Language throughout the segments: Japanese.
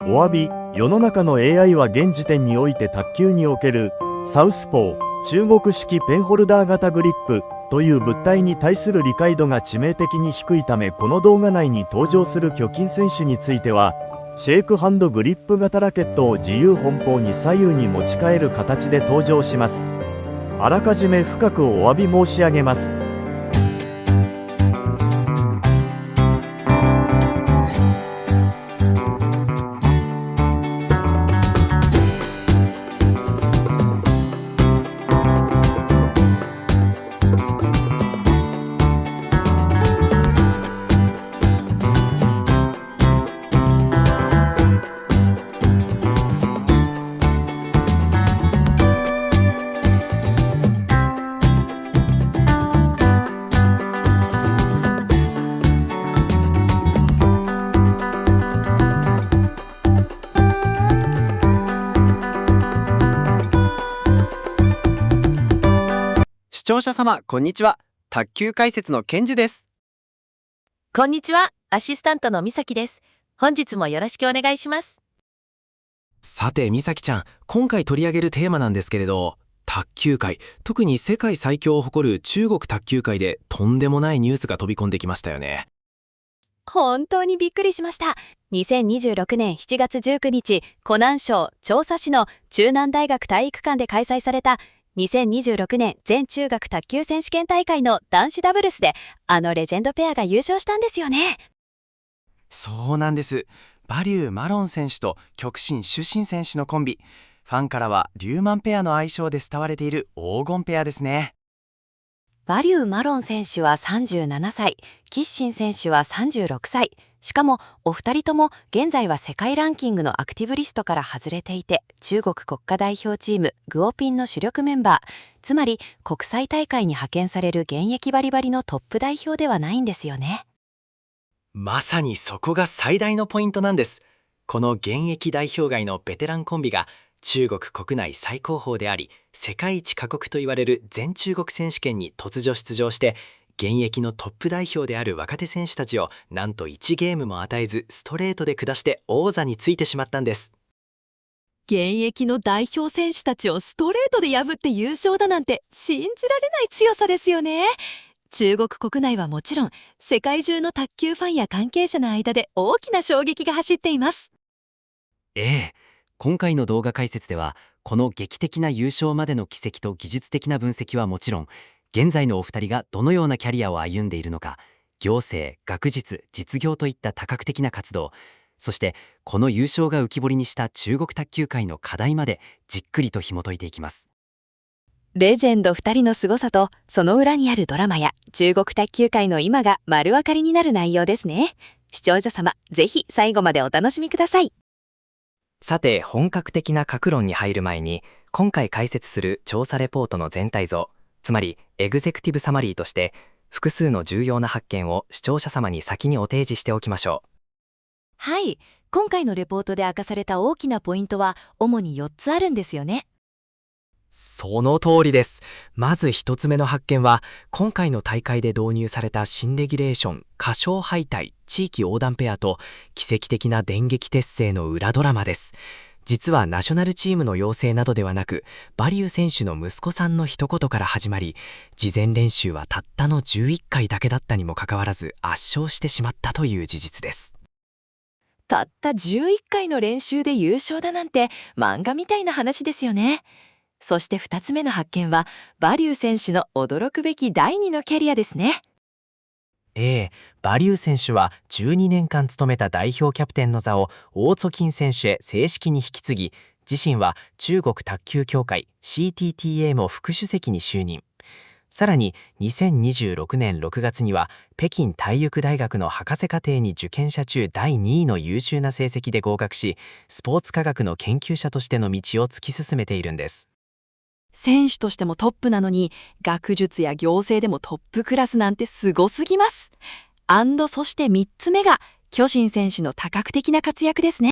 お詫び。世の中の AI は現時点において卓球におけるサウスポー中国式ペンホルダー型グリップという物体に対する理解度が致命的に低いため、この動画内に登場する巨金選手についてはシェイクハンドグリップ型ラケットを自由奔放に左右に持ち替える形で登場します。あらかじめ深くお詫び申し上げます。視聴者様、こんにちは。卓球解説のケンジです。こんにちは。アシスタントのみさきです。本日もよろしくお願いします。さて、みさきちゃん、今回取り上げるテーマなんですけれど、卓球界、特に世界最強を誇る中国卓球界でとんでもないニュースが飛び込んできましたよね。本当にびっくりしました。2026年7月19日、湖南省長沙市の中南大学体育館で開催された2026年全中学卓球選手権大会の男子ダブルスで、あのレジェンドペアが優勝したんですよね。そうなんです。馬龍・マロン選手と極真・朱珍選手のコンビ。ファンからはリューマンペアの愛称で慕われている黄金ペアですね。馬龍・マロン選手は37歳、キッシン選手は36歳。しかもお二人とも現在は世界ランキングのアクティブリストから外れていて、中国国家代表チームグオピンの主力メンバー、つまり国際大会に派遣される現役バリバリのトップ代表ではないんですよね。まさにそこが最大のポイントなんです。この現役代表外のベテランコンビが中国国内最高峰であり世界一過酷と言われる全中国選手権に突如出場して、現役のトップ代表である若手選手たちをなんと1ゲームも与えずストレートで下して王座についてしまったんです。現役の代表選手たちをストレートで破って優勝だなんて信じられない強さですよね。中国国内はもちろん、世界中の卓球ファンや関係者の間で大きな衝撃が走っています。今回の動画解説では、この劇的な優勝までの軌跡と技術的な分析はもちろん、現在のお二人がどのようなキャリアを歩んでいるのか、行政、学術、実業といった多角的な活動、そしてこの優勝が浮き彫りにした中国卓球界の課題までじっくりと紐解いていきます。レジェンド2人の凄さとその裏にあるドラマや中国卓球界の今が丸分かりになる内容ですね。視聴者様、ぜひ最後までお楽しみください。さて、本格的な各論に入る前に、今回解説する調査レポートの全体像、つまりエグゼクティブサマリーとして複数の重要な発見を視聴者様に先にお提示しておきましょう。はい、今回のレポートで明かされた大きなポイントは主に4つあるんですよね。その通りです。まず一つ目の発見は、今回の大会で導入された新レギュレーション、歌唱敗退、地域横断ペアと奇跡的な電撃鉄星の裏ドラマです。実はナショナルチームの要請などではなく、馬龍選手の息子さんの一言から始まり、事前練習はたったの11回だけだったにもかかわらず圧勝してしまったという事実です。たった11回の練習で優勝だなんて漫画みたいな話ですよね。そして2つ目の発見は、馬龍選手の驚くべき第2のキャリアですね。馬龍選手は12年間務めた代表キャプテンの座を王祖金選手へ正式に引き継ぎ、自身は中国卓球協会 CTTA も副主席に就任。さらに2026年6月には北京体育大学の博士課程に受験者中第2位の優秀な成績で合格し、スポーツ科学の研究者としての道を突き進めているんです。選手としてもトップなのに、学術や行政でもトップクラスなんてすごすぎます。そして3つ目が、巨人選手の多角的な活躍ですね。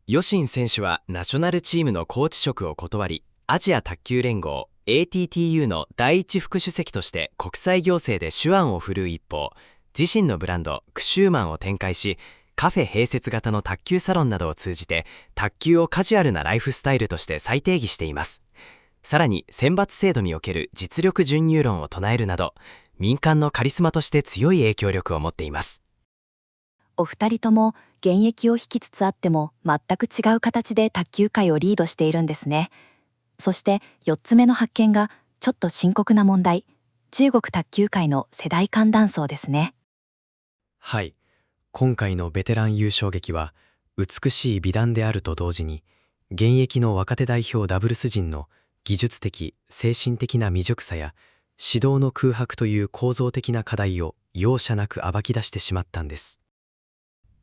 余信選手はナショナルチームのコーチ職を断り、アジア卓球連合 ATTU の第一副主席として国際行政で手腕を振るう一方、自身のブランドクシューマンを展開し、カフェ併設型の卓球サロンなどを通じて卓球をカジュアルなライフスタイルとして再定義しています。さらに選抜制度における実力準入論を唱えるなど、民間のカリスマとして強い影響力を持っています。お二人とも現役を引きつつあっても全く違う形で卓球界をリードしているんですね。そして4つ目の発見がちょっと深刻な問題、中国卓球界の世代間断層ですね。はい、今回のベテラン優勝劇は美しい美談であると同時に、現役の若手代表ダブルス陣の技術的・精神的な未熟さや指導の空白という構造的な課題を容赦なく暴き出してしまったんです。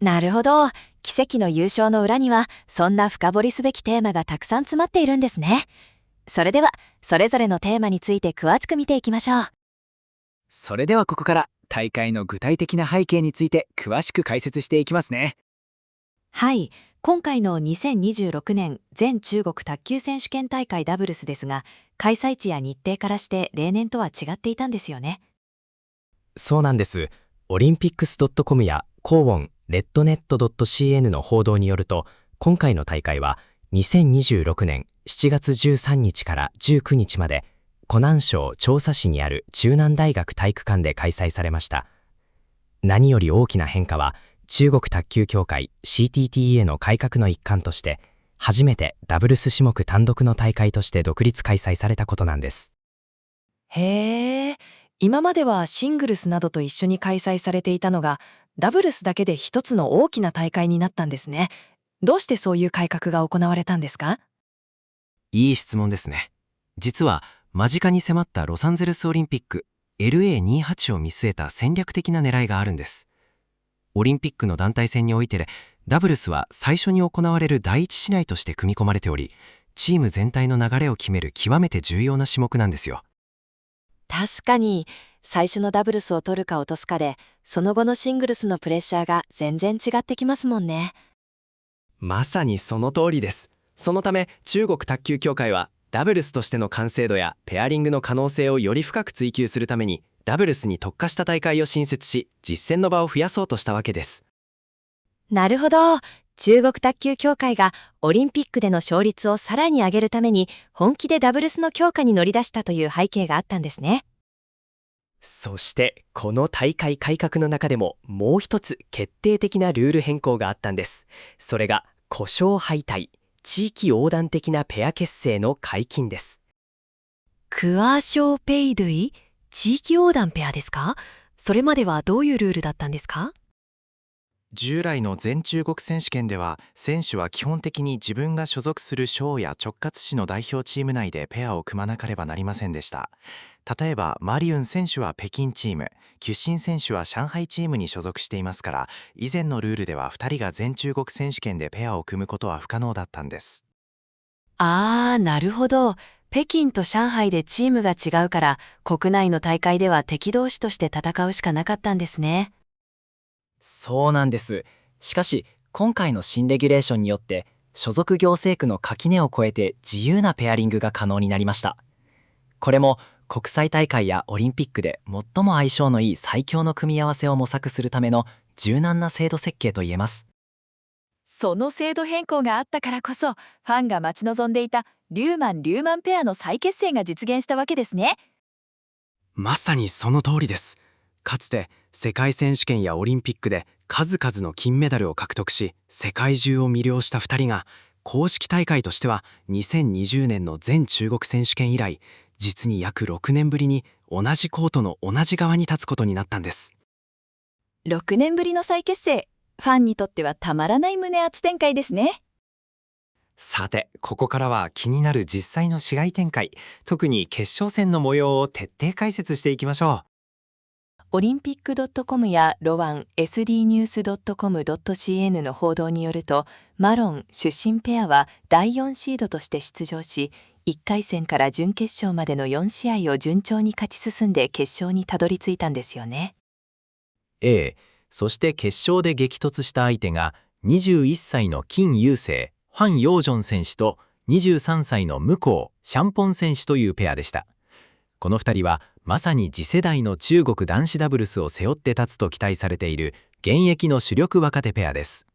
なるほど。奇跡の優勝の裏にはそんな深掘りすべきテーマがたくさん詰まっているんですね。それではそれぞれのテーマについて詳しく見ていきましょう。それではここから大会の具体的な背景について詳しく解説していきますね。はい、今回の2026年全中国卓球選手権大会ダブルスですが、開催地や日程からして例年とは違っていたんですよね。そうなんです。オリンピックス .com やコーウォン、レッドネット .cn の報道によると、今回の大会は2026年7月13日から19日まで湖南省長沙市にある中南大学体育館で開催されました。何より大きな変化は、中国卓球協会 CTTA の改革の一環として、初めてダブルス種目単独の大会として独立開催されたことなんです。へー、今まではシングルスなどと一緒に開催されていたのが、ダブルスだけで一つの大きな大会になったんですね。どうしてそういう改革が行われたんですか？いい質問ですね。実は間近に迫ったロサンゼルスオリンピック LA28 を見据えた戦略的な狙いがあるんです。オリンピックの団体戦においてダブルスは最初に行われる第一試合として組み込まれており、チーム全体の流れを決める極めて重要な種目なんですよ。確かに、最初のダブルスを取るか落とすかで、その後のシングルスのプレッシャーが全然違ってきますもんね。まさにその通りです。そのため中国卓球協会はダブルスとしての完成度やペアリングの可能性をより深く追求するために、ダブルスに特化した大会を新設し、実践の場を増やそうとしたわけです。なるほど。中国卓球協会がオリンピックでの勝率をさらに上げるために本気でダブルスの強化に乗り出したという背景があったんですね。そしてこの大会改革の中でももう一つ決定的なルール変更があったんです。それが故障敗退、地域横断的なペア結成の解禁です。クアショーペイドゥイ、地域横断ペアですか？それまではどういうルールだったんですか？従来の全中国選手権では、選手は基本的に自分が所属する省や直轄市の代表チーム内でペアを組まなければなりませんでした。例えばマリウン選手は北京チーム、キュッシン選手は上海チームに所属していますから、以前のルールでは2人が全中国選手権でペアを組むことは不可能だったんです。なるほど。北京と上海でチームが違うから、国内の大会では敵同士として戦うしかなかったんですね。そうなんです。しかし今回の新レギュレーションによって所属行政区の垣根を越えて自由なペアリングが可能になりました。これも国際大会やオリンピックで最も相性のいい最強の組み合わせを模索するための柔軟な制度設計と言えます。その制度変更があったからこそ、ファンが待ち望んでいたリューマンペアの再結成が実現したわけですね。まさにその通りです。かつて世界選手権やオリンピックで数々の金メダルを獲得し、世界中を魅了した2人が公式大会としては2020年の全中国選手権以来、実に約6年ぶりに同じコートの同じ側に立つことになったんです。6年ぶりの再結成、ファンにとってはたまらない胸熱展開ですね。さて、ここからは気になる実際の試合展開、特に決勝戦の模様を徹底解説していきましょう。オリンピック .com やロワン sdnews.com.cn の報道によると、マロン出身ペアは第4シードとして出場し、1回戦から準決勝までの4試合を順調に勝ち進んで決勝にたどり着いたんですよね。そして決勝で激突した相手が21歳の金優成、ファン・ヨージョン選手と23歳の向こう、シャンポン選手というペアでした。この2人はまさに次世代の中国男子ダブルスを背負って立つと期待されている現役の主力若手ペアです。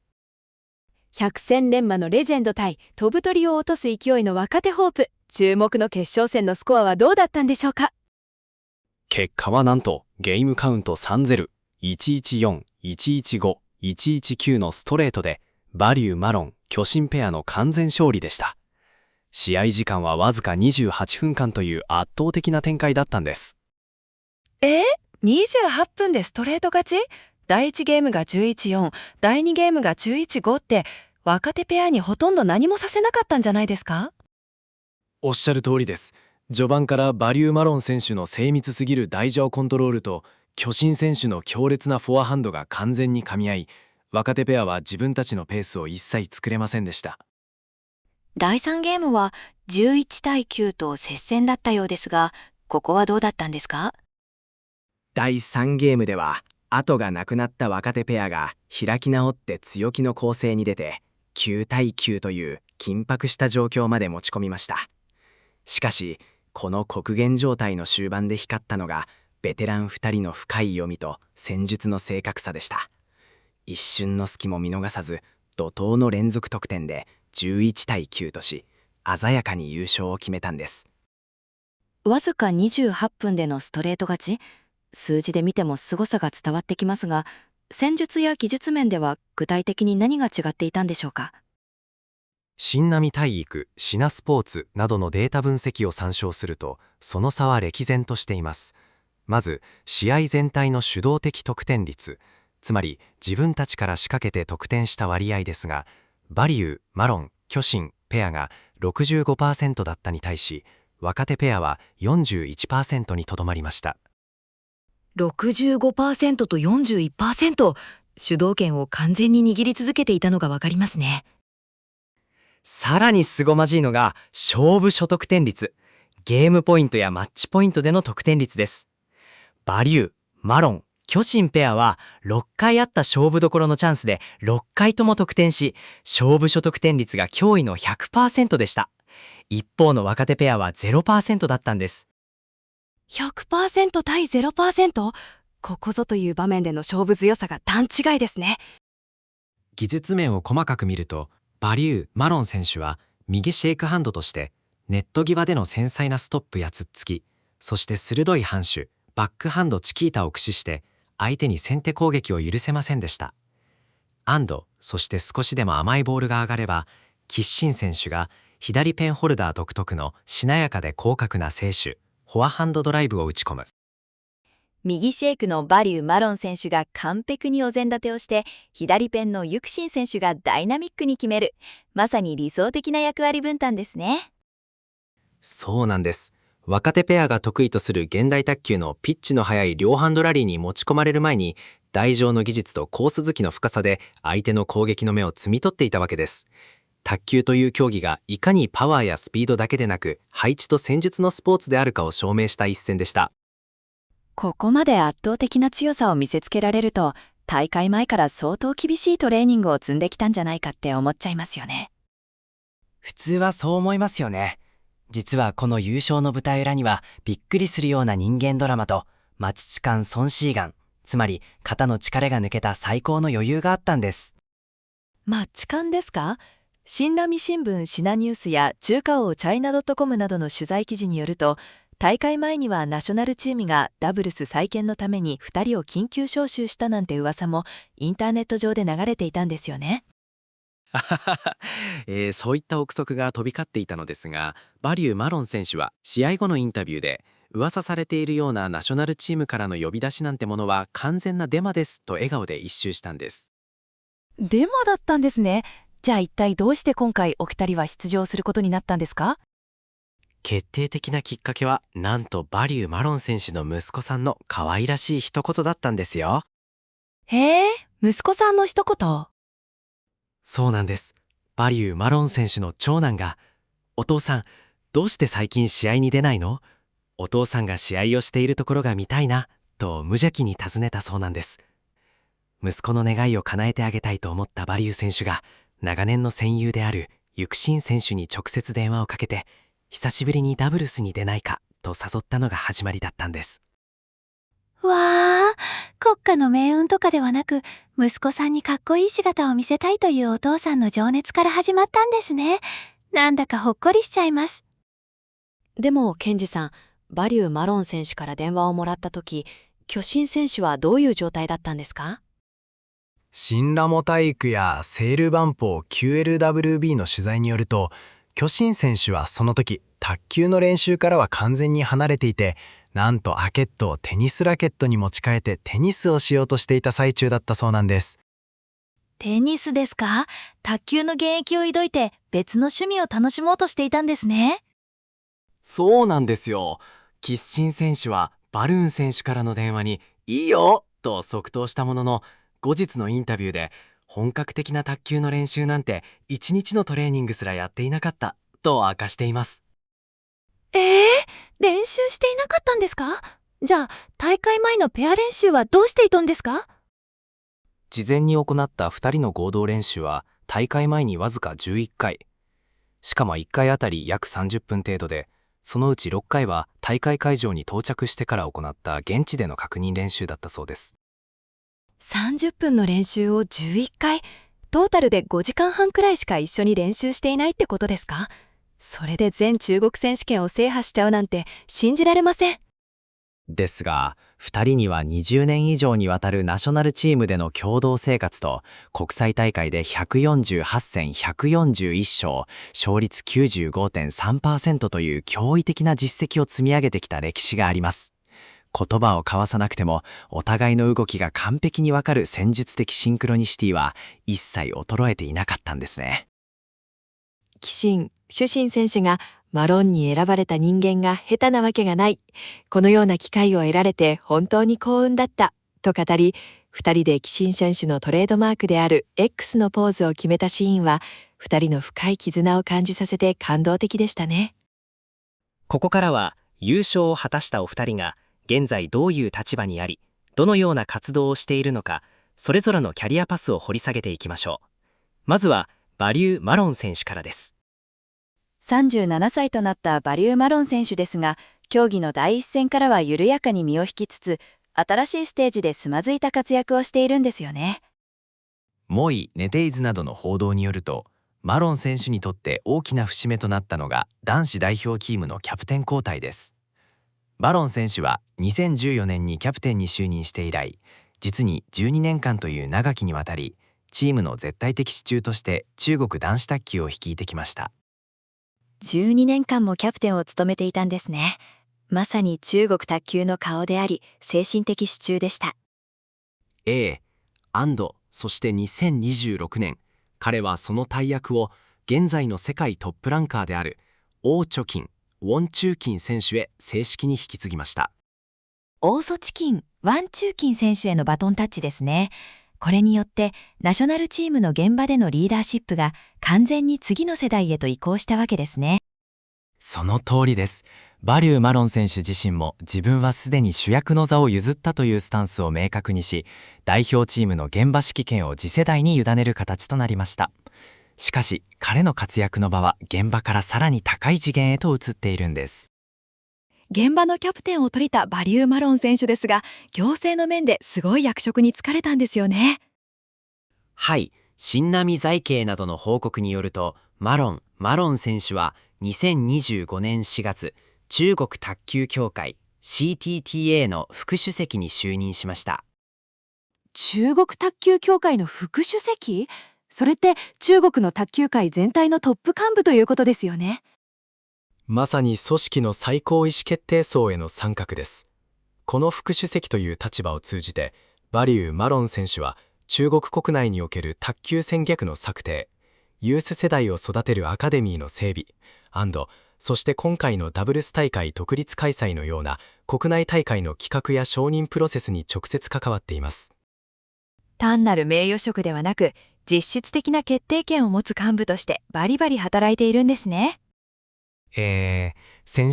百戦錬磨のレジェンド対飛ぶ鳥を落とす勢いの若手ホープ。注目の決勝戦のスコアはどうだったんでしょうか。結果はなんとゲームカウント 3-0、114、115、119のストレートでバリュー・マロン・巨神ペアの完全勝利でした。試合時間はわずか28分間という圧倒的な展開だったんです。28分でストレート勝ち？第1ゲームが 11-4、第2ゲームが 11-5 って若手ペアにほとんど何もさせなかったんじゃないですか？おっしゃる通りです。序盤からバリュー・マロン選手の精密すぎる台上コントロールと巨神選手の強烈なフォアハンドが完全に噛み合い、若手ペアは自分たちのペースを一切作れませんでした。第3ゲームは11対9と接戦だったようですが、ここはどうだったんですか？第3ゲームでは後がなくなった若手ペアが開き直って強気の攻勢に出て9対9という緊迫した状況まで持ち込みました。しかしこの極限状態の終盤で光ったのがベテラン2人の深い読みと戦術の正確さでした。一瞬の隙も見逃さず怒涛の連続得点で11対9とし鮮やかに優勝を決めたんです。わずか28分でのストレート勝ち？数字で見ても凄さが伝わってきますが、戦術や技術面では具体的に何が違っていたんでしょうか？新波体育、シナスポーツなどのデータ分析を参照すると、その差は歴然としています。まず、試合全体の主導的得点率、つまり自分たちから仕掛けて得点した割合ですが、バリュー、マロン、巨神ペアが 65% だったに対し、若手ペアは 41% にとどまりました。65% と 41%、主導権を完全に握り続けていたのがわかりますね。さらに凄まじいのが勝負初得点率、ゲームポイントやマッチポイントでの得点率です。バリュー、マロン、巨神ペアは6回あった勝負どころのチャンスで6回とも得点し、勝負初得点率が驚異の 100% でした。一方の若手ペアは 0% だったんです。100% 対 0%？ ここぞという場面での勝負強さが段違いですね。技術面を細かく見ると、バリュー・マロン選手は右シェイクハンドとしてネット際での繊細なストップやつっつき、そして鋭い反手、バックハンドチキータを駆使して相手に先手攻撃を許せませんでした。そして少しでも甘いボールが上がれば、キッシン選手が左ペンホルダー独特のしなやかで広角な静手、フォアハンドドライブを打ち込む。右シェイクのバリュー・マロン選手が完璧にお膳立てをして、左ペンのユクシン選手がダイナミックに決める。まさに理想的な役割分担ですね。そうなんです。若手ペアが得意とする現代卓球のピッチの速い両ハンドラリーに持ち込まれる前に、台上の技術とコース突きの深さで相手の攻撃の目を摘み取っていたわけです。卓球という競技がいかにパワーやスピードだけでなく配置と戦術のスポーツであるかを証明した一戦でした。ここまで圧倒的な強さを見せつけられると、大会前から相当厳しいトレーニングを積んできたんじゃないかって思っちゃいますよね。普通はそう思いますよね。実はこの優勝の舞台裏にはびっくりするような人間ドラマとマチチカン・ソンシーガン、つまり肩の力が抜けた最高の余裕があったんです。マッチ感ですか？新浪新聞シナニュースや中華王チャイナ .com などの取材記事によると、大会前にはナショナルチームがダブルス再建のために2人を緊急招集したなんて噂もインターネット上で流れていたんですよね。そういった憶測が飛び交っていたのですが、バリュー・マロン選手は試合後のインタビューで、噂されているようなナショナルチームからの呼び出しなんてものは完全なデマですと笑顔で一蹴したんです。デマだったんですね。じゃあ一体どうして今回お二人は出場することになったんですか？決定的なきっかけはなんとバリュー・マロン選手の息子さんの可愛らしい一言だったんですよ。へえ、息子さんの一言。そうなんです。バリュー・マロン選手の長男が、お父さん、どうして最近試合に出ないの？お父さんが試合をしているところが見たいな、と無邪気に尋ねたそうなんです。息子の願いを叶えてあげたいと思ったバリュー選手が、長年の戦友であるユクシン選手に直接電話をかけて、久しぶりにダブルスに出ないかと誘ったのが始まりだったんです。わー、国家の命運とかではなく、息子さんにかっこいい姿を見せたいというお父さんの情熱から始まったんですね。なんだかほっこりしちゃいます。でもケンジさん、バリュー・マロン選手から電話をもらった時、巨神選手はどういう状態だったんですか？新ラモ体育やセールバンポー QLWB の取材によると、巨神選手はその時卓球の練習からは完全に離れていて、なんとラケットをテニスラケットに持ち替えてテニスをしようとしていた最中だったそうなんです。テニスですか？卓球の現役を挑いて別の趣味を楽しもうとしていたんですね。そうなんですよ。キッシン選手はバルーン選手からの電話にいいよと即答したものの、後日のインタビューで本格的な卓球の練習なんて1日のトレーニングすらやっていなかったと明かしています。練習していなかったんですか？じゃあ大会前のペア練習はどうしていたんですか？事前に行った2人の合同練習は大会前にわずか11回。しかも1回あたり約30分程度で、そのうち6回は大会会場に到着してから行った現地での確認練習だったそうです。30分の練習を11回、トータルで5時間半くらいしか一緒に練習していないってことですか？それで全中国選手権を制覇しちゃうなんて信じられません。ですが、2人には20年以上にわたるナショナルチームでの共同生活と、国際大会で148戦141勝、勝率 95.3% という驚異的な実績を積み上げてきた歴史があります。言葉を交わさなくても、お互いの動きが完璧にわかる戦術的シンクロニシティは一切衰えていなかったんですね。鬼神、主神選手がマロンに選ばれた人間が下手なわけがない。このような機会を得られて本当に幸運だった。と語り、2人で鬼神選手のトレードマークである X のポーズを決めたシーンは、2人の深い絆を感じさせて感動的でしたね。ここからは優勝を果たしたお二人が現在どういう立場にあり、どのような活動をしているのか、それぞれのキャリアパスを掘り下げていきましょう。まずはバリュー・マロン選手からです。37歳となったバリュー・マロン選手ですが、競技の第一線からは緩やかに身を引きつつ、新しいステージでつまずいた活躍をしているんですよね。モイ・ネテイズなどの報道によると、マロン選手にとって大きな節目となったのが男子代表チームのキャプテン交代です。マロン選手は2014年にキャプテンに就任して以来、実に12年間という長きにわたり、チームの絶対的支柱として中国男子卓球を率いてきました。12年間もキャプテンを務めていたんですね。まさに中国卓球の顔であり、精神的支柱でした。そして2026年、彼はその大役を現在の世界トップランカーである王貯金、ウォン・チューキン選手へ正式に引き継ぎました。オーソチキン、ワン・チューキン選手へのバトンタッチですね。これによってナショナルチームの現場でのリーダーシップが完全に次の世代へと移行したわけですね。その通りです。バリュー・マロン選手自身も自分はすでに主役の座を譲ったというスタンスを明確にし、代表チームの現場指揮権を次世代に委ねる形となりました。しかし彼の活躍の場は現場からさらに高い次元へと移っているんです。現場のキャプテンを取りたバリュー・マロン選手ですが、行政の面ですごい役職に就かれたんですよね。はい、新波財経などの報告によると、マロン選手は2025年4月、中国卓球協会 CTTA の副主席に就任しました。中国卓球協会の副主席？それって中国の卓球界全体のトップ幹部ということですよね。まさに組織の最高意思決定層への参画です。この副主席という立場を通じて、バリュー・マロン選手は中国国内における卓球戦略の策定、ユース世代を育てるアカデミーの整備、そして今回のダブルス大会独立開催のような国内大会の企画や承認プロセスに直接関わっています。単なる名誉職ではなく、実質的な決定権を持つ幹部としてバリバリ働いているんですね。選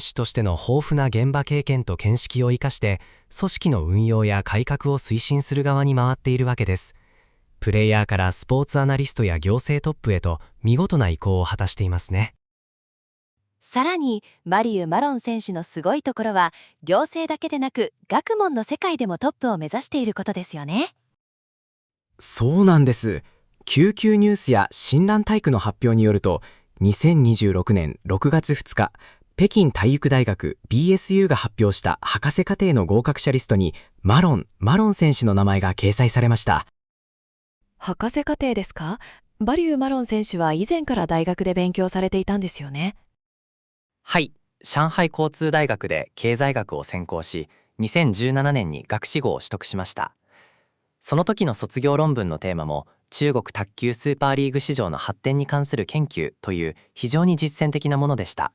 手としての豊富な現場経験と見識を生かして組織の運用や改革を推進する側に回っているわけです。プレイヤーからスポーツアナリストや行政トップへと見事な移行を果たしていますね。さらにマリュー・マロン選手のすごいところは、行政だけでなく学問の世界でもトップを目指していることですよね。そうなんです。救急ニュースや新蘭体育の発表によると、2026年6月2日、北京体育大学 BSU が発表した博士課程の合格者リストにマロン選手の名前が掲載されました。博士課程ですか？バリュー・マロン選手は以前から大学で勉強されていたんですよね。はい、上海交通大学で経済学を専攻し、2017年に学士号を取得しました。その時の卒業論文のテーマも、中国卓球スーパーリーグ市場の発展に関する研究という非常に実践的なものでした。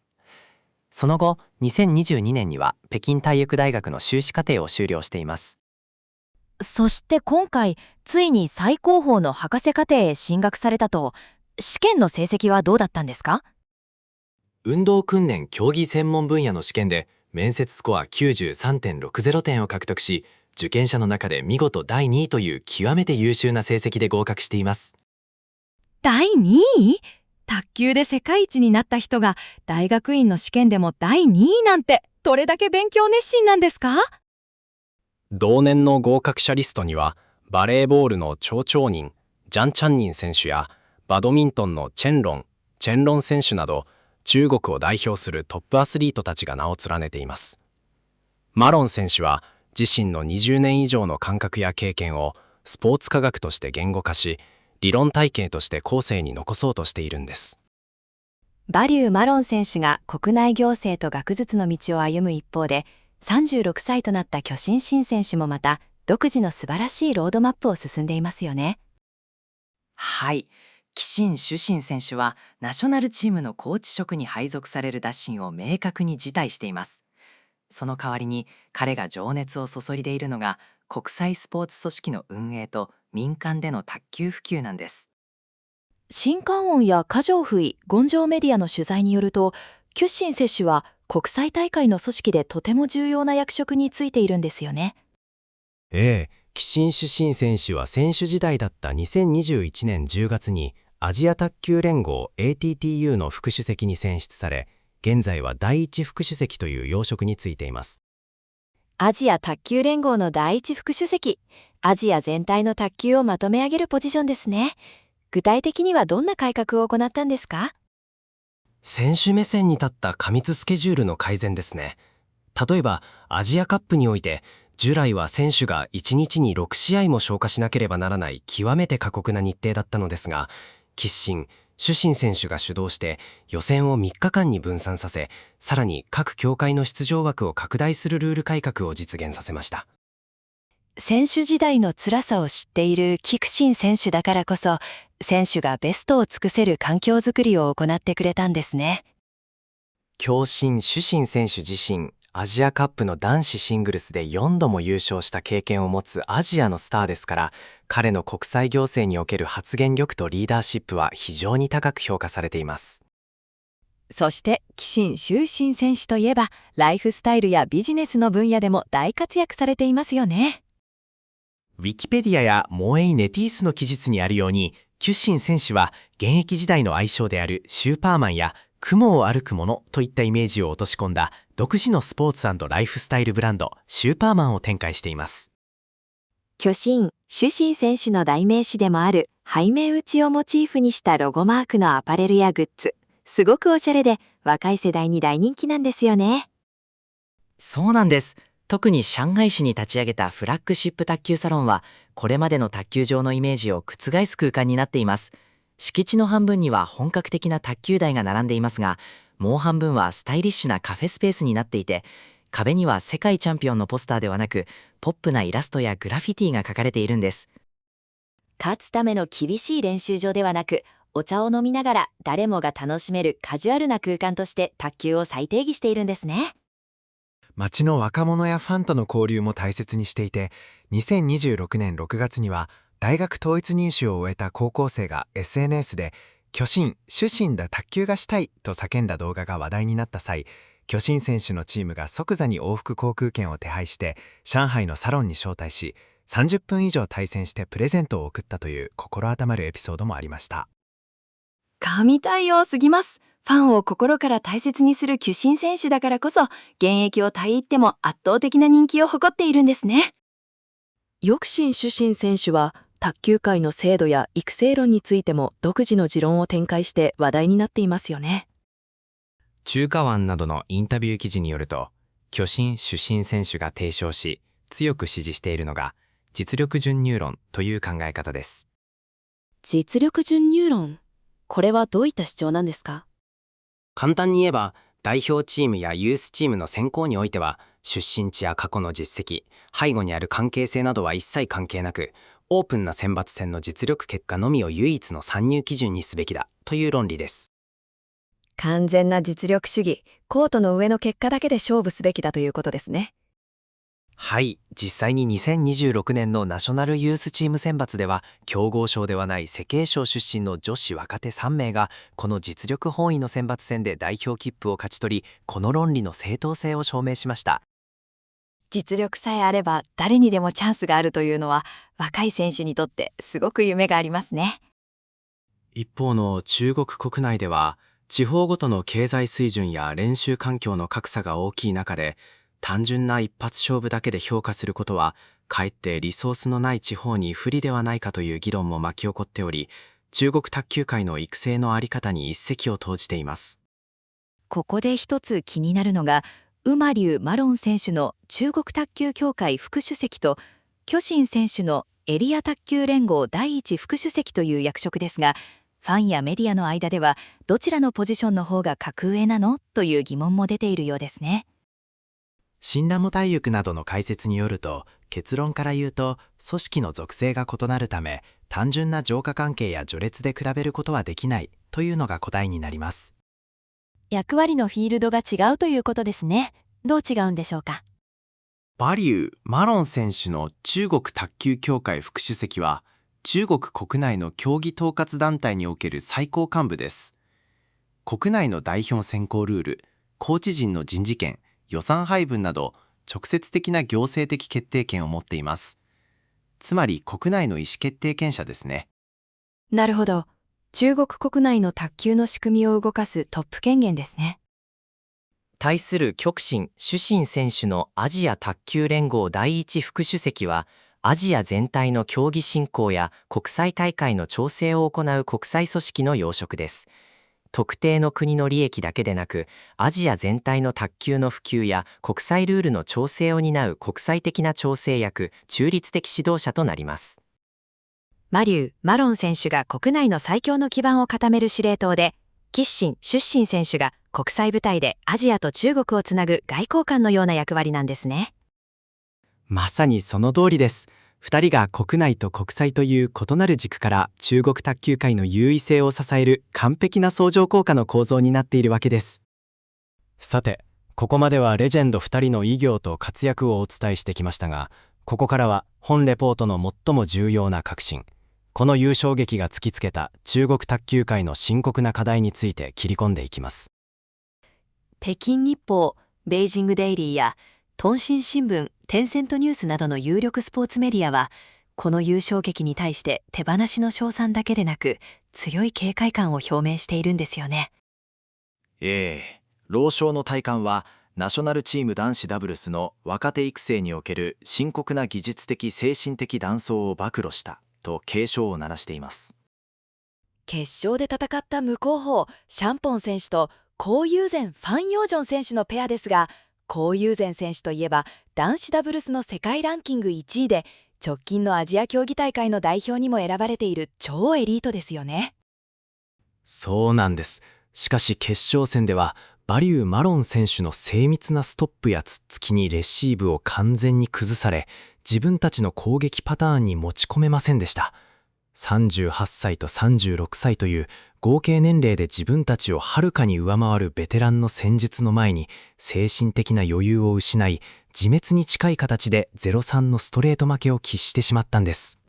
その後、2022年には北京体育大学の修士課程を修了しています。そして今回、ついに最高峰の博士課程へ進学されたと、試験の成績はどうだったんですか？運動訓練競技専門分野の試験で面接スコア 93.60 点を獲得し、受験者の中で見事第2位という極めて優秀な成績で合格しています。第2位？卓球で世界一になった人が大学院の試験でも第2位なんて、どれだけ勉強熱心なんですか？同年の合格者リストには、バレーボールのチョウ・チョウニン、ジャン・チャンニン選手やバドミントンのチェンロン選手など、中国を代表するトップアスリートたちが名を連ねています。マロン選手は自身の20年以上の感覚や経験をスポーツ科学として言語化し、理論体系として後世に残そうとしているんです。バリュー・マロン選手が国内行政と学術の道を歩む一方で、36歳となった巨神シン選手もまた独自の素晴らしいロードマップを進んでいますよね。はい。貴神主神選手はナショナルチームのコーチ職に配属される打診を明確に辞退しています。その代わりに彼が情熱を注いでいるのが国際スポーツ組織の運営と民間での卓球普及なんです。新韓音や華城フイ、ゴンジョウメディアの取材によると、キュッシン選手は国際大会の組織でとても重要な役職に就いているんですよね。ええ、貴神主神選手は選手時代だった2021年10月にアジア卓球連合 ATTU の副主席に選出され、現在は第一副主席という要職に就いています。アジア卓球連合の第一副主席、アジア全体の卓球をまとめ上げるポジションですね。具体的にはどんな改革を行ったんですか？選手目線に立った過密スケジュールの改善ですね。例えばアジアカップにおいて、従来は選手が1日に6試合も消化しなければならない極めて過酷な日程だったのですが、吉神、主神選手が主導して予選を3日間に分散させ、さらに各協会の出場枠を拡大するルール改革を実現させました。選手時代の辛さを知っているキクシン選手だからこそ、選手がベストを尽くせる環境づくりを行ってくれたんですね。強神主神選手自身、アジアカップの男子シングルスで4度も優勝した経験を持つアジアのスターですから、彼の国際行政における発言力とリーダーシップは非常に高く評価されています。そして貴神修身選手といえば、ライフスタイルやビジネスの分野でも大活躍されていますよね。ウィキペディアやモエイ・ネティースの記述にあるように、キュッシン選手は現役時代の愛称であるシューパーマンや雲を歩く者といったイメージを落とし込んだ独自のスポーツ&ライフスタイルブランドシューパーマンを展開しています。巨神主神選手の代名詞でもある背面打ちをモチーフにしたロゴマークのアパレルやグッズ、すごくおしゃれで若い世代に大人気なんですよね。そうなんです。特に上海市に立ち上げたフラッグシップ卓球サロンは、これまでの卓球場のイメージを覆す空間になっています。敷地の半分には本格的な卓球台が並んでいますが、もう半分はスタイリッシュなカフェスペースになっていて、壁には世界チャンピオンのポスターではなく、ポップなイラストやグラフィティが描かれているんです。勝つための厳しい練習場ではなく、お茶を飲みながら誰もが楽しめるカジュアルな空間として卓球を再定義しているんですね。町の若者やファンとの交流も大切にしていて、2026年6月には大学統一入試を終えた高校生が SNS で巨神主神だ卓球がしたいと叫んだ動画が話題になった際、巨神選手のチームが即座に往復航空券を手配して上海のサロンに招待し、30分以上対戦してプレゼントを送ったという心温まるエピソードもありました。神対応すぎます。ファンを心から大切にする巨神選手だからこそ、現役を退役っても圧倒的な人気を誇っているんですね。翼心主審選手は、卓球界の制度や育成論についても独自の持論を展開して話題になっていますよね。中華湾などのインタビュー記事によると、巨神主審選手が提唱し、強く支持しているのが、実力順入論という考え方です。実力順入論。これはどういった主張なんですか？簡単に言えば、代表チームやユースチームの選考においては、出身地や過去の実績、背後にある関係性などは一切関係なく、オープンな選抜戦の実力結果のみを唯一の参入基準にすべきだという論理です。完全な実力主義、コートの上の結果だけで勝負すべきだということですね。はい、実際に2026年のナショナルユースチーム選抜では、強豪省ではない世界省出身の女子若手3名が、この実力本位の選抜戦で代表切符を勝ち取り、この論理の正当性を証明しました。実力さえあれば誰にでもチャンスがあるというのは、若い選手にとってすごく夢がありますね。一方の中国国内では、地方ごとの経済水準や練習環境の格差が大きい中で、単純な一発勝負だけで評価することは、かえってリソースのない地方に不利ではないかという議論も巻き起こっており、中国卓球界の育成の在り方に一石を投じています。ここで一つ気になるのが、馬龍マロン選手の中国卓球協会副主席と、巨神選手のエリア卓球連合第一副主席という役職ですが、ファンやメディアの間では、どちらのポジションの方が格上なのという疑問も出ているようですね。新ラモ体育などの解説によると、結論から言うと、組織の属性が異なるため、単純な浄化関係や序列で比べることはできないというのが答えになります。役割のフィールドが違うということですね。どう違うんでしょうか。馬龍マロン選手の中国卓球協会副主席は、中国国内の競技統括団体における最高幹部です。国内の代表選考ルール、コーチ陣の人事権、予算配分など、直接的な行政的決定権を持っています。つまり国内の意思決定権者ですね。なるほど。中国国内の卓球の仕組みを動かすトップ権限ですね。対する極真主審選手のアジア卓球連合第一副主席は、アジア全体の競技振興や国際大会の調整を行う国際組織の要職です。特定の国の利益だけでなく、アジア全体の卓球の普及や国際ルールの調整を担う国際的な調整役、中立的指導者となります。馬龍マロン選手が国内の最強の基盤を固める司令塔で、キッシン出身選手が国際舞台でアジアと中国をつなぐ外交官のような役割なんですね。まさにその通りです。2人が国内と国際という異なる軸から中国卓球界の優位性を支える完璧な相乗効果の構造になっているわけです。さて、ここまではレジェンド2人の偉業と活躍をお伝えしてきましたが、ここからは本レポートの最も重要な革新、この優勝劇が突きつけた中国卓球界の深刻な課題について切り込んでいきます。北京日報、ベイジングデイリーや東進新聞、テンセントニュースなどの有力スポーツメディアは、この優勝劇に対して手放しの称賛だけでなく、強い警戒感を表明しているんですよね。老将の体感は、ナショナルチーム男子ダブルスの若手育成における深刻な技術的精神的断層を暴露したと警鐘を鳴らしています。決勝で戦った無候補、シャンポン選手とコウ・ユーゼン・ファン・ヨージョン選手のペアですが、コウ・ユーゼン選手といえば男子ダブルスの世界ランキング1位で、直近のアジア競技大会の代表にも選ばれている超エリートですよね。そうなんです。しかし決勝戦では、馬龍マロン選手の精密なストップやツッツキにレシーブを完全に崩され、自分たちの攻撃パターンに持ち込めませんでした。38歳と36歳という合計年齢で自分たちをはるかに上回るベテランの戦術の前に精神的な余裕を失い、自滅に近い形で 0-3 のストレート負けを喫してしまったんです。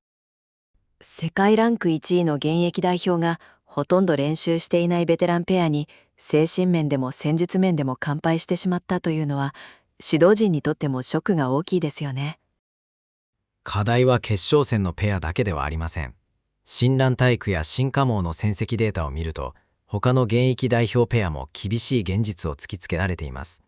世界ランク1位の現役代表がほとんど練習していないベテランペアに精神面でも戦術面でも完敗してしまったというのは、指導陣にとってもショックが大きいですよね。課題は決勝戦のペアだけではありません。新蘭体育や新華網の戦績データを見ると、他の現役代表ペアも厳しい現実を突きつけられています。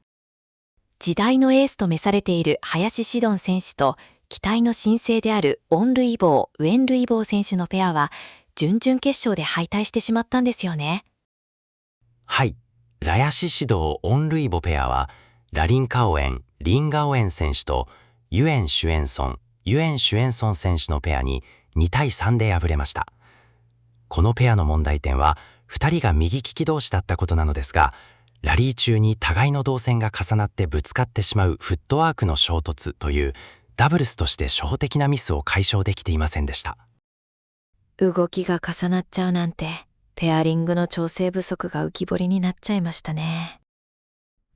時代のエースと召されている林詩ドン選手と期待の新星であるオン・ルイボー、ウェン・ルイボー選手のペアは準々決勝で敗退してしまったんですよね。はい。林指導オン・ルイボペアは、ラリン・カオエン、リン・ガオエン選手とユエン・シュエンソン、ユエン・シュエンソン選手のペアに2対3で敗れました。このペアの問題点は、2人が右利き同士だったことなのですが、ラリー中に互いの動線が重なってぶつかってしまうフットワークの衝突というダブルスとして初歩的なミスを解消できていませんでした。動きが重なっちゃうなんて、ペアリングの調整不足が浮き彫りになっちゃいましたね。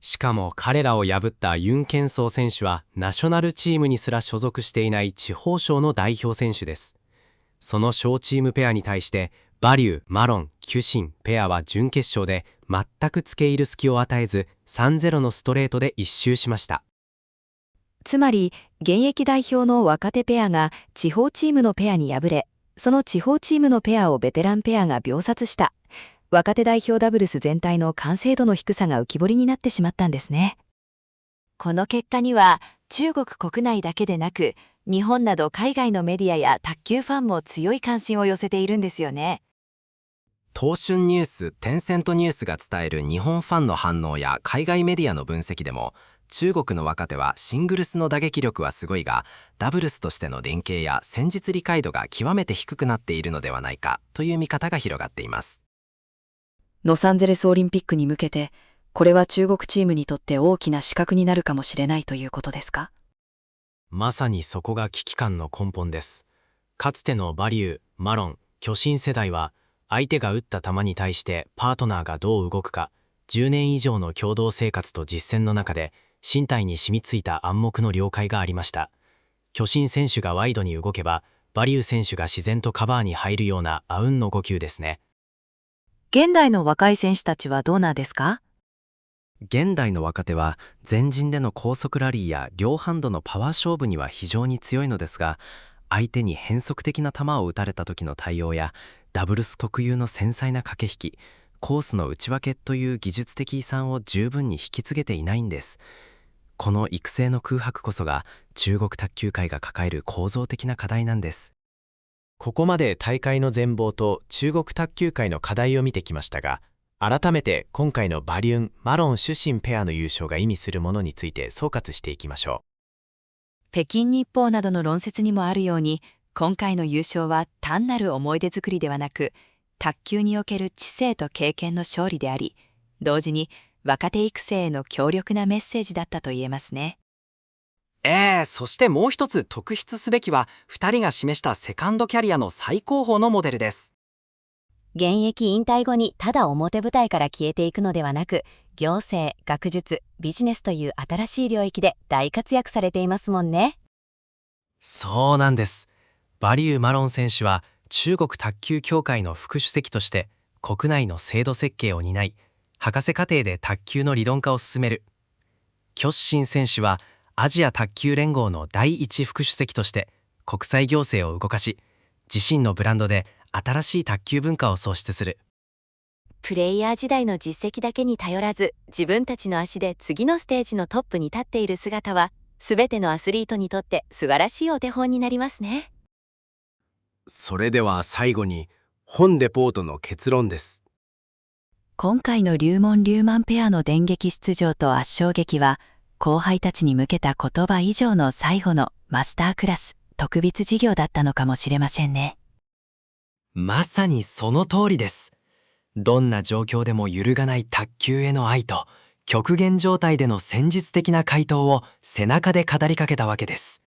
しかも彼らを破ったユン・ケンソー選手はナショナルチームにすら所属していない地方省の代表選手です。その小チームペアに対してバリュー、マロン、キュシンペアは準決勝で全く付け入る隙を与えず 3-0 のストレートで一周しました。つまり、現役代表の若手ペアが地方チームのペアに敗れ、その地方チームのペアをベテランペアが秒殺した。若手代表ダブルス全体の完成度の低さが浮き彫りになってしまったんですね。この結果には中国国内だけでなく、日本など海外のメディアや卓球ファンも強い関心を寄せているんですよね。東春ニュース、テンセントニュースが伝える日本ファンの反応や海外メディアの分析でも、中国の若手はシングルスの打撃力はすごいが、ダブルスとしての連携や戦術理解度が極めて低くなっているのではないかという見方が広がっています。ロサンゼルスオリンピックに向けて、これは中国チームにとって大きな死角になるかもしれないということですか？まさにそこが危機感の根本です。かつてのバリュー、マロン、巨神世代は、相手が打った球に対してパートナーがどう動くか、10年以上の共同生活と実践の中で、身体に染みついた暗黙の了解がありました。巨神選手がワイドに動けば、バリュー選手が自然とカバーに入るようなあうんの呼吸ですね。現代の若い選手たちはどうなんですか？現代の若手は前陣での高速ラリーや両ハンドのパワー勝負には非常に強いのですが、相手に変則的な球を打たれた時の対応やダブルス特有の繊細な駆け引き、コースの内訳という技術的遺産を十分に引き継げていないんです。この育成の空白こそが中国卓球界が抱える構造的な課題なんです。ここまで大会の全貌と中国卓球界の課題を見てきましたが、改めて今回のバリュン・マロン・シュシンペアの優勝が意味するものについて総括していきましょう。北京日報などの論説にもあるように、今回の優勝は単なる思い出作りではなく、卓球における知性と経験の勝利であり、同時に若手育成への強力なメッセージだったと言えますね。そしてもう一つ特筆すべきは、2人が示したセカンドキャリアの最高峰のモデルです。現役引退後にただ表舞台から消えていくのではなく、行政、学術、ビジネスという新しい領域で大活躍されていますもんね。そうなんです。バリュー・マロン選手は中国卓球協会の副主席として国内の制度設計を担い、博士課程で卓球の理論化を進める。キョッシン選手はアジア卓球連合の第一副主席として国際行政を動かし、自身のブランドで新しい卓球文化を創出する。プレイヤー時代の実績だけに頼らず、自分たちの足で次のステージのトップに立っている姿は、すべてのアスリートにとって素晴らしいお手本になりますね。それでは最後に本レポートの結論です。今回のリューモン・リューマンペアの電撃出場と圧勝劇は、後輩たちに向けた言葉以上の最後のマスタークラス、特別授業だったのかもしれませんね。まさにその通りです。どんな状況でも揺るがない卓球への愛と、極限状態での戦術的な回答を背中で語りかけたわけです。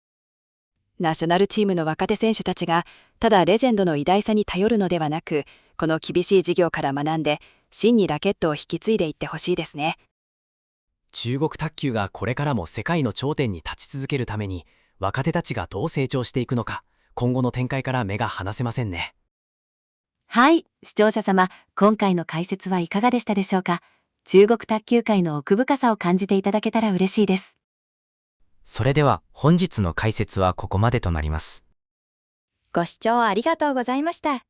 ナショナルチームの若手選手たちが、ただレジェンドの偉大さに頼るのではなく、この厳しい授業から学んで、真にラケットを引き継いでいってほしいですね。中国卓球がこれからも世界の頂点に立ち続けるために、若手たちがどう成長していくのか、今後の展開から目が離せませんね。はい、視聴者様、今回の解説はいかがでしたでしょうか。中国卓球界の奥深さを感じていただけたら嬉しいです。それでは本日の解説はここまでとなります。ご視聴ありがとうございました。